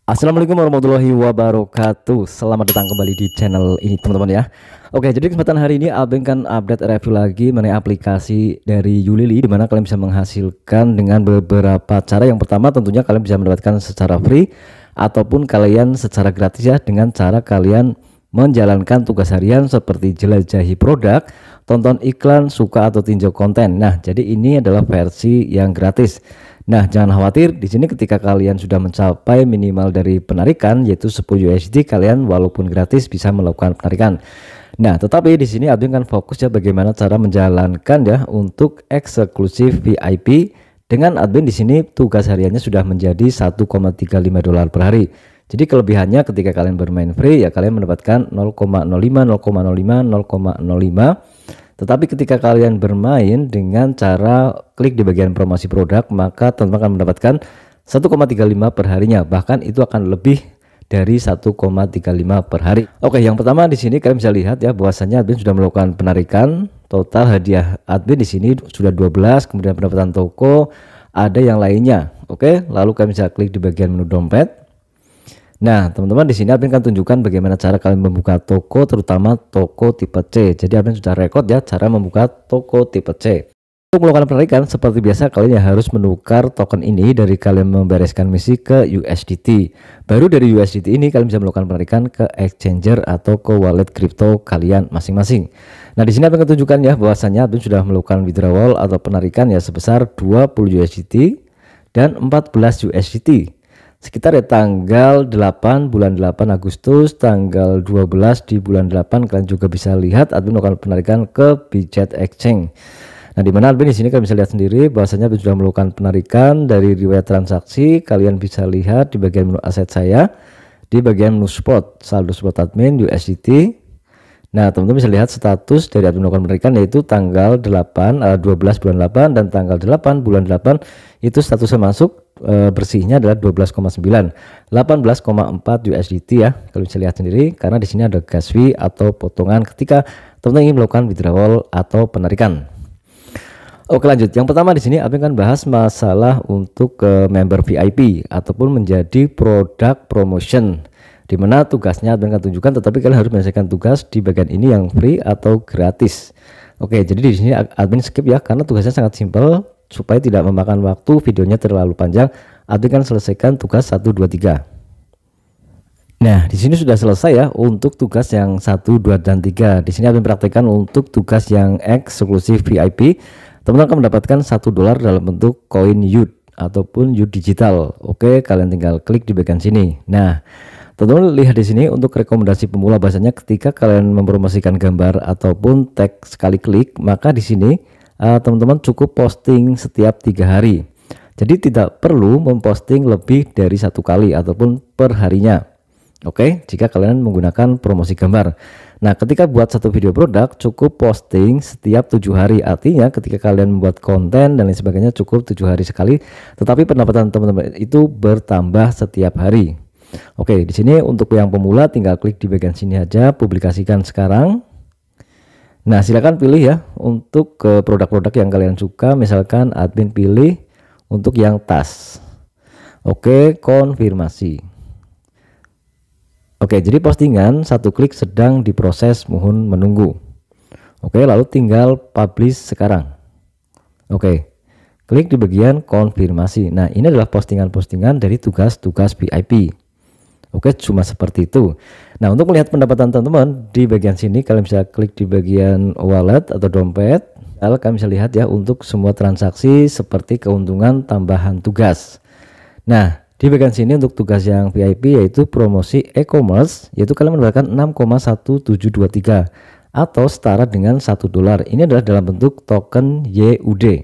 Assalamualaikum warahmatullahi wabarakatuh. Selamat datang kembali di channel ini teman-teman ya. Oke, jadi kesempatan hari ini Abeng kan update review lagi mengenai aplikasi dari Ulili, dimana kalian bisa menghasilkan dengan beberapa cara. Yang pertama tentunya kalian bisa mendapatkan secara free ataupun kalian secara gratis ya, dengan cara kalian menjalankan tugas harian seperti jelajahi produk, tonton iklan, suka atau tinjau konten. Nah, jadi ini adalah versi yang gratis. Nah, jangan khawatir, di sini ketika kalian sudah mencapai minimal dari penarikan yaitu 10 USD, kalian walaupun gratis bisa melakukan penarikan. Nah, tetapi di sini Abang kan fokus ya bagaimana cara menjalankan ya untuk eksklusif VIP. Dengan admin di sini tugas hariannya sudah menjadi 1,35 dolar per hari. Jadi kelebihannya ketika kalian bermain free ya kalian mendapatkan 0,05, 0,05, 0,05. Tetapi ketika kalian bermain dengan cara klik di bagian promosi produk, maka teman-teman akan mendapatkan 1,35 per harinya. Bahkan itu akan lebih dari 1,35 per hari. Oke, yang pertama di sini kalian bisa lihat ya bahwasanya admin sudah melakukan penarikan. Total hadiah admin di sini sudah 12, kemudian pendapatan toko ada yang lainnya. Oke, lalu kalian bisa klik di bagian menu dompet. Nah, teman-teman di sini Abang akan tunjukkan bagaimana cara kalian membuka toko, terutama toko tipe C. Jadi Abang sudah record ya cara membuka toko tipe C. Untuk melakukan penarikan seperti biasa kalian harus menukar token ini dari kalian membereskan misi ke USDT. Baru dari USDT ini kalian bisa melakukan penarikan ke exchanger atau ke wallet kripto kalian masing-masing. Nah, di sini Abang akan tunjukkan ya bahwasanya Abang sudah melakukan withdrawal atau penarikan ya sebesar 20 USDT dan 14 USDT. Sekitar ya tanggal 8 bulan 8 Agustus, tanggal 12 di bulan 8 kalian juga bisa lihat admin melakukan penarikan ke Bijet Exchange. Nah, di mana admin di sini kalian bisa lihat sendiri bahwasanya admin sudah melakukan penarikan dari riwayat transaksi. Kalian bisa lihat di bagian menu aset saya, di bagian menu spot, saldo spot admin USDT. Nah, teman-teman bisa lihat status dari admin melakukan penarikan yaitu tanggal 12 bulan 8 dan tanggal 8 bulan 8 itu statusnya masuk. Bersihnya adalah 12,9, 18,4 USDT ya. Kalian bisa lihat sendiri karena di sini ada gas fee atau potongan ketika teman-teman ingin melakukan withdrawal atau penarikan. Oke, lanjut. Yang pertama di sini Abang kan bahas masalah untuk member VIP ataupun menjadi produk promotion, di mana tugasnya Abang akan tunjukkan, tetapi kalian harus menyelesaikan tugas di bagian ini yang free atau gratis. Oke, jadi di sini admin skip ya karena tugasnya sangat simpel. Supaya tidak memakan waktu videonya terlalu panjang, admin kan selesaikan tugas 1, 2, 3. Nah, di sini sudah selesai ya untuk tugas yang 1, 2, dan 3. Di sini admin praktekkan untuk tugas yang eksklusif VIP. Teman-teman akan mendapatkan 1 dolar dalam bentuk koin YUD ataupun YUD digital. Oke, kalian tinggal klik di bagian sini. Nah, teman-teman lihat di sini untuk rekomendasi pemula, bahasanya ketika kalian mempromosikan gambar ataupun tag sekali klik, maka di sini teman-teman cukup posting setiap 3 hari. Jadi tidak perlu memposting lebih dari 1 kali ataupun per harinya. Oke, jika kalian menggunakan promosi gambar. Nah, ketika buat satu video produk cukup posting setiap 7 hari. Artinya ketika kalian membuat konten dan lain sebagainya cukup 7 hari sekali, tetapi pendapatan teman-teman itu bertambah setiap hari. Oke, di sini untuk yang pemula tinggal klik di bagian sini aja, publikasikan sekarang. Nah, silakan pilih ya untuk produk-produk yang kalian suka. Misalkan admin pilih untuk yang tas. Oke, konfirmasi. Oke, jadi postingan 1 klik sedang diproses, mohon menunggu. Oke, lalu tinggal publish sekarang. Oke, klik di bagian konfirmasi. Nah, ini adalah postingan-postingan dari tugas-tugas VIP. Oke, cuma seperti itu. Nah, untuk melihat pendapatan teman-teman di bagian sini kalian bisa klik di bagian wallet atau dompet. Lalu kalian bisa lihat ya untuk semua transaksi seperti keuntungan tambahan tugas. Nah, di bagian sini untuk tugas yang VIP yaitu promosi e-commerce, yaitu kalian mendapatkan 6,1723 atau setara dengan 1 dolar. Ini adalah dalam bentuk token YUD.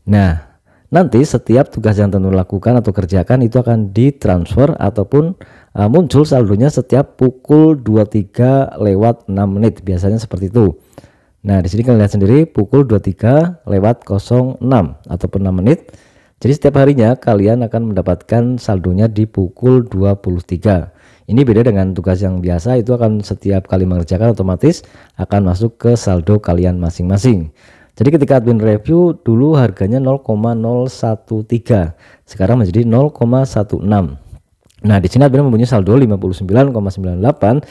Nah, nanti setiap tugas yang teman-teman lakukan atau kerjakan itu akan ditransfer ataupun muncul saldonya setiap pukul 23 lewat 6 menit. Biasanya seperti itu. Nah, di sini kalian lihat sendiri pukul 23 lewat 06 ataupun 6 menit. Jadi setiap harinya kalian akan mendapatkan saldonya di pukul 23. Ini beda dengan tugas yang biasa, itu akan setiap kali mengerjakan otomatis akan masuk ke saldo kalian masing-masing. Jadi ketika admin review dulu harganya 0,013, sekarang menjadi 0,16. Nah, di sini admin mempunyai saldo 59,98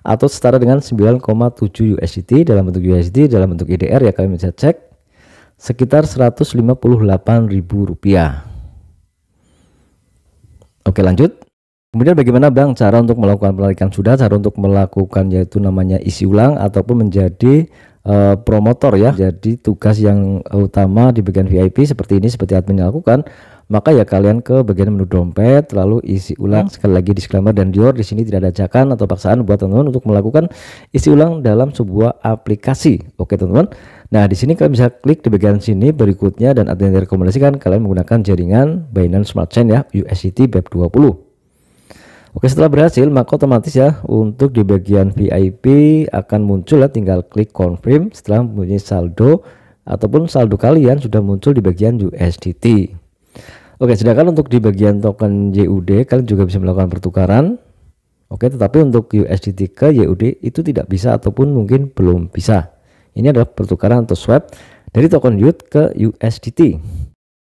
atau setara dengan 9,7 USDT dalam bentuk USD, dalam bentuk IDR ya, kalian bisa cek sekitar Rp158.000. Oke, lanjut. Kemudian bagaimana Bang cara untuk melakukan penarikan? Sudah, cara untuk melakukan yaitu namanya isi ulang ataupun menjadi promotor ya. Jadi tugas yang utama di bagian VIP seperti ini, seperti admin lakukan. Maka ya kalian ke bagian menu dompet lalu isi ulang. Sekali lagi disclaimer dan dior, di sini tidak ada ajakan atau paksaan buat teman-teman untuk melakukan isi ulang dalam sebuah aplikasi. Oke teman-teman. Nah, di sini kalian bisa klik di bagian sini berikutnya dan admin rekomendasikan kalian menggunakan jaringan Binance Smart Chain ya, USDT BEP20. Oke, setelah berhasil maka otomatis ya untuk di bagian VIP akan muncul ya, tinggal klik confirm setelah mempunyai saldo ataupun saldo kalian sudah muncul di bagian USDT. Oke, sedangkan untuk di bagian token YUD kalian juga bisa melakukan pertukaran. Oke, tetapi untuk USDT ke YUD itu tidak bisa ataupun mungkin belum bisa. Ini adalah pertukaran atau swap dari token YUD ke USDT.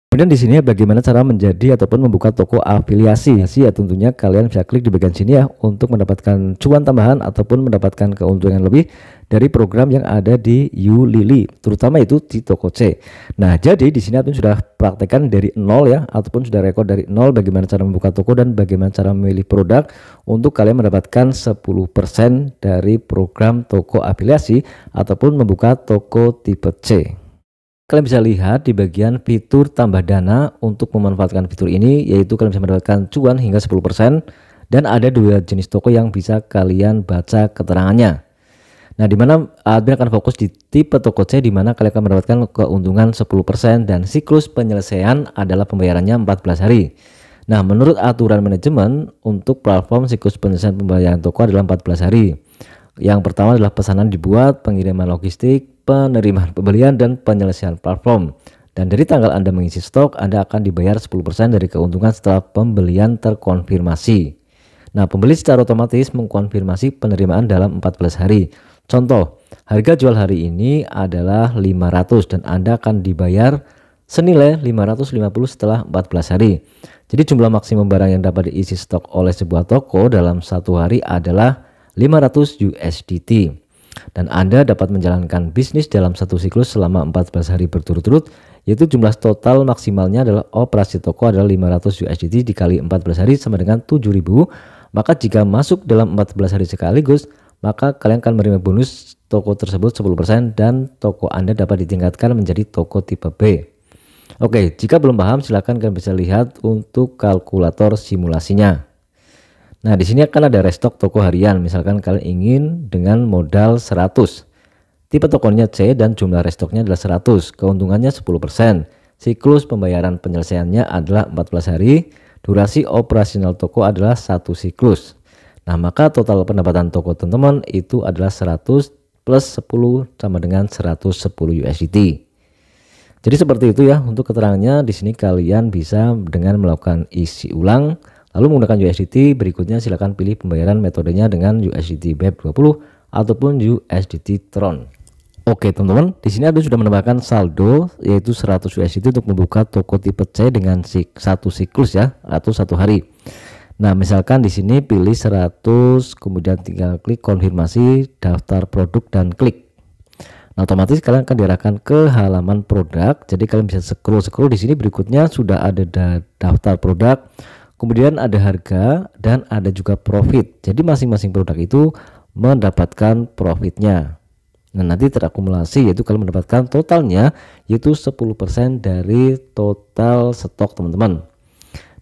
Kemudian di sini bagaimana cara menjadi ataupun membuka toko afiliasi ya, tentunya kalian bisa klik di bagian sini ya untuk mendapatkan cuan tambahan ataupun mendapatkan keuntungan lebih dari program yang ada di Ulili, terutama itu di toko C. Nah, jadi di sini admin sudah praktekkan dari nol ya, ataupun sudah rekod dari nol bagaimana cara membuka toko dan bagaimana cara memilih produk untuk kalian mendapatkan 10% dari program toko afiliasi ataupun membuka toko tipe C. Kalian bisa lihat di bagian fitur tambah dana. Untuk memanfaatkan fitur ini yaitu kalian bisa mendapatkan cuan hingga 10% dan ada dua jenis toko yang bisa kalian baca keterangannya. Nah, dimana admin akan fokus di tipe toko C dimana kalian akan mendapatkan keuntungan 10% dan siklus penyelesaian adalah pembayarannya 14 hari. Nah, menurut aturan manajemen untuk platform siklus penyelesaian pembayaran toko adalah 14 hari. Yang pertama adalah pesanan dibuat, pengiriman logistik, penerimaan pembelian dan penyelesaian platform. Dan dari tanggal Anda mengisi stok, Anda akan dibayar 10% dari keuntungan setelah pembelian terkonfirmasi. Nah, pembeli secara otomatis mengkonfirmasi penerimaan dalam 14 hari. Contoh, harga jual hari ini adalah 500 dan Anda akan dibayar senilai 550 setelah 14 hari. Jadi jumlah maksimum barang yang dapat diisi stok oleh sebuah toko dalam satu hari adalah 500 USDT. Dan Anda dapat menjalankan bisnis dalam satu siklus selama 14 hari berturut-turut, yaitu jumlah total maksimalnya adalah operasi toko adalah 500 USDT dikali 14 hari sama dengan 7.000. Maka jika masuk dalam 14 hari sekaligus, maka kalian akan menerima bonus toko tersebut 10% dan toko Anda dapat ditingkatkan menjadi toko tipe B. Oke, jika belum paham silakan kalian bisa lihat untuk kalkulator simulasinya. Nah, di sini akan ada restock toko harian. Misalkan kalian ingin dengan modal 100. Tipe tokonya C dan jumlah restoknya adalah 100. Keuntungannya 10%. Siklus pembayaran penyelesaiannya adalah 14 hari. Durasi operasional toko adalah 1 siklus. Nah, maka total pendapatan toko teman-teman itu adalah 100 plus 10 sama dengan 110 USDT. Jadi seperti itu ya untuk keterangannya. Di sini kalian bisa dengan melakukan isi ulang lalu menggunakan USDT. Berikutnya silakan pilih pembayaran metodenya dengan USDT BEP20 ataupun USDT Tron. Oke teman-teman, di sini ada sudah menambahkan saldo yaitu 100 USDT untuk membuka toko tipe C dengan satu siklus ya atau satu hari. Nah, misalkan di sini pilih 100, kemudian tinggal klik konfirmasi daftar produk dan klik. Nah, otomatis kalian akan diarahkan ke halaman produk. Jadi kalian bisa scroll di sini. Berikutnya sudah ada daftar produk. Kemudian ada harga dan ada juga profit. Jadi masing-masing produk itu mendapatkan profitnya. Nah, nanti terakumulasi yaitu kalian mendapatkan totalnya yaitu 10% dari total stok teman-teman.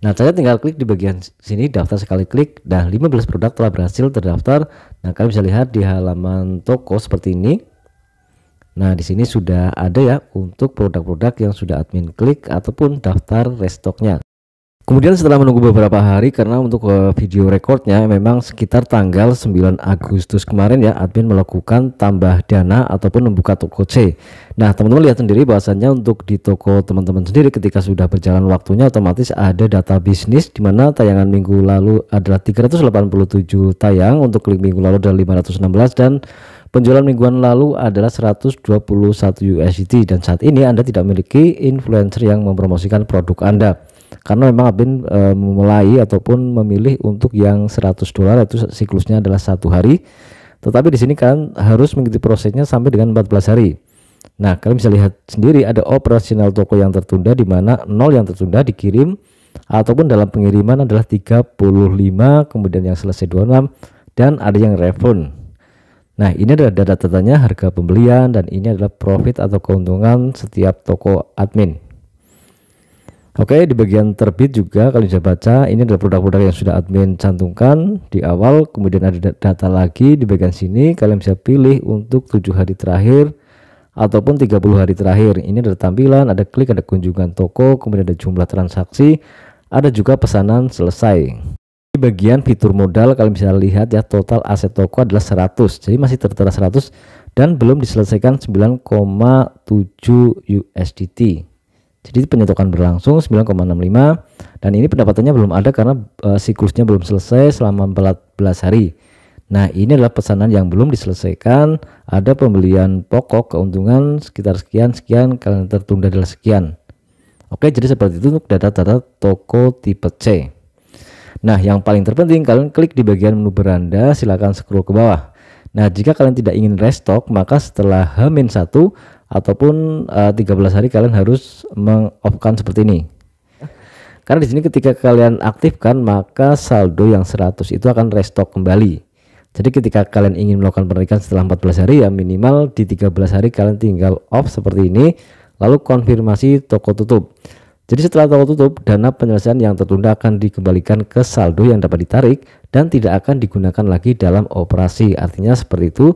Nah, saya tinggal klik di bagian sini daftar sekali klik dan 15 produk telah berhasil terdaftar. Nah, kalian bisa lihat di halaman toko seperti ini. Nah, di sini sudah ada ya untuk produk-produk yang sudah admin klik ataupun daftar restoknya. Kemudian setelah menunggu beberapa hari karena untuk video recordnya memang sekitar tanggal 9 Agustus kemarin ya admin melakukan tambah dana ataupun membuka toko C. Nah, teman-teman lihat sendiri bahwasannya untuk di toko teman-teman sendiri ketika sudah berjalan waktunya otomatis ada data bisnis di mana tayangan minggu lalu adalah 387 tayang, untuk klik minggu lalu adalah 516 dan penjualan mingguan lalu adalah 121 USDT dan saat ini Anda tidak memiliki influencer yang mempromosikan produk Anda. karena memang admin memulai ataupun memilih untuk yang $100 itu siklusnya adalah 1 hari. Tetapi di sini kalian harus mengikuti prosesnya sampai dengan 14 hari. Nah, kalian bisa lihat sendiri ada operasional toko yang tertunda, di mana 0 yang tertunda dikirim ataupun dalam pengiriman adalah 35, kemudian yang selesai 26, dan ada yang refund. Nah, ini adalah data-datanya harga pembelian, dan ini adalah profit atau keuntungan setiap toko admin. Oke, di bagian terbit juga kalian bisa baca, ini adalah produk-produk yang sudah admin cantumkan di awal. Kemudian ada data lagi di bagian sini, kalian bisa pilih untuk 7 hari terakhir ataupun 30 hari terakhir. Ini ada tampilan, ada klik, ada kunjungan toko, kemudian ada jumlah transaksi, ada juga pesanan selesai. Di bagian fitur modal kalian bisa lihat ya, total aset toko adalah 100, jadi masih tertera 100 dan belum diselesaikan 9,7 USDT. Jadi penyetokan berlangsung 9,65, dan ini pendapatannya belum ada karena siklusnya belum selesai selama 14 hari. Nah, ini adalah pesanan yang belum diselesaikan, ada pembelian pokok keuntungan sekitar sekian, kalian tertunda adalah sekian. Oke, jadi seperti itu untuk data-data toko tipe C. Nah, yang paling terpenting kalian klik di bagian menu beranda, silahkan scroll ke bawah. Nah, jika kalian tidak ingin restock, maka setelah H-1 ataupun 13 hari kalian harus meng-off-kan seperti ini. Karena di sini ketika kalian aktifkan, maka saldo yang 100 itu akan restock kembali. Jadi ketika kalian ingin melakukan penarikan setelah 14 hari, ya minimal di 13 hari kalian tinggal off seperti ini, lalu konfirmasi toko tutup. Jadi setelah toko tutup, dana penyelesaian yang tertunda akan dikembalikan ke saldo yang dapat ditarik dan tidak akan digunakan lagi dalam operasi. Artinya seperti itu,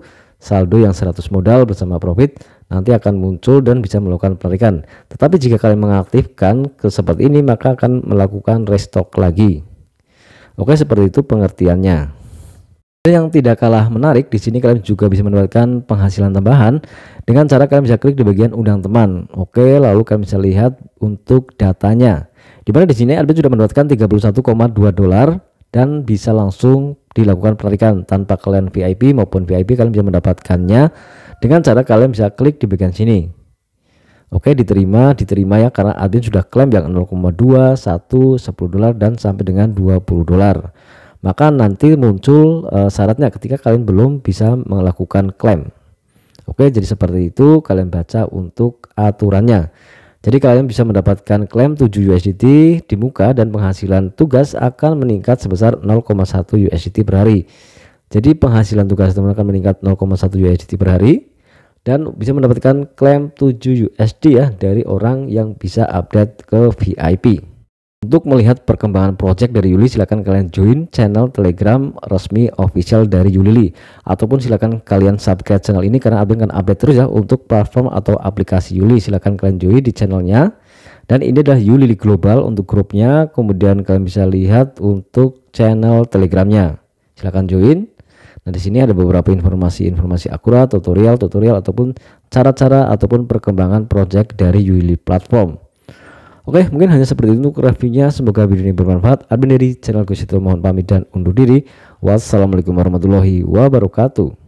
saldo yang 100 modal bersama profit nanti akan muncul dan bisa melakukan penarikan. Tetapi jika kalian mengaktifkan seperti ini, maka akan melakukan restock lagi. Oke, seperti itu pengertiannya. Yang tidak kalah menarik, di sini kalian juga bisa mendapatkan penghasilan tambahan dengan cara kalian bisa klik di bagian undang teman. Oke, lalu kalian bisa lihat untuk datanya. Di mana di sini admin sudah mendapatkan $31,2 dan bisa langsung dilakukan penarikan tanpa kalian VIP maupun VIP. Kalian bisa mendapatkannya dengan cara kalian bisa klik di bagian sini. Oke, diterima ya, karena admin sudah klaim yang 0,2, 1, $10 dan sampai dengan $20. Maka nanti muncul syaratnya ketika kalian belum bisa melakukan klaim. Oke, jadi seperti itu, kalian baca untuk aturannya. Jadi kalian bisa mendapatkan klaim 7 USDT di muka dan penghasilan tugas akan meningkat sebesar 0,1 USDT per hari. Jadi penghasilan tugas teman akan meningkat 0,1 USDT per hari dan bisa mendapatkan klaim 7 USD ya dari orang yang bisa update ke VIP. Untuk melihat perkembangan project dari Yuli, silahkan kalian join channel Telegram resmi official dari Yuli, ataupun silahkan kalian subscribe channel ini karena admin akan update terus ya untuk platform atau aplikasi Yuli. Silahkan kalian join di channelnya, dan ini adalah Yuli Global untuk grupnya. Kemudian kalian bisa lihat untuk channel Telegramnya, silahkan join. Nah, di sini ada beberapa informasi akurat, tutorial ataupun cara-cara ataupun perkembangan project dari Yuli platform. Oke, mungkin hanya seperti itu untuk reviewnya. Semoga video ini bermanfaat. Admin dari channel Gus itu mohon pamit dan undur diri. Wassalamualaikum warahmatullahi wabarakatuh.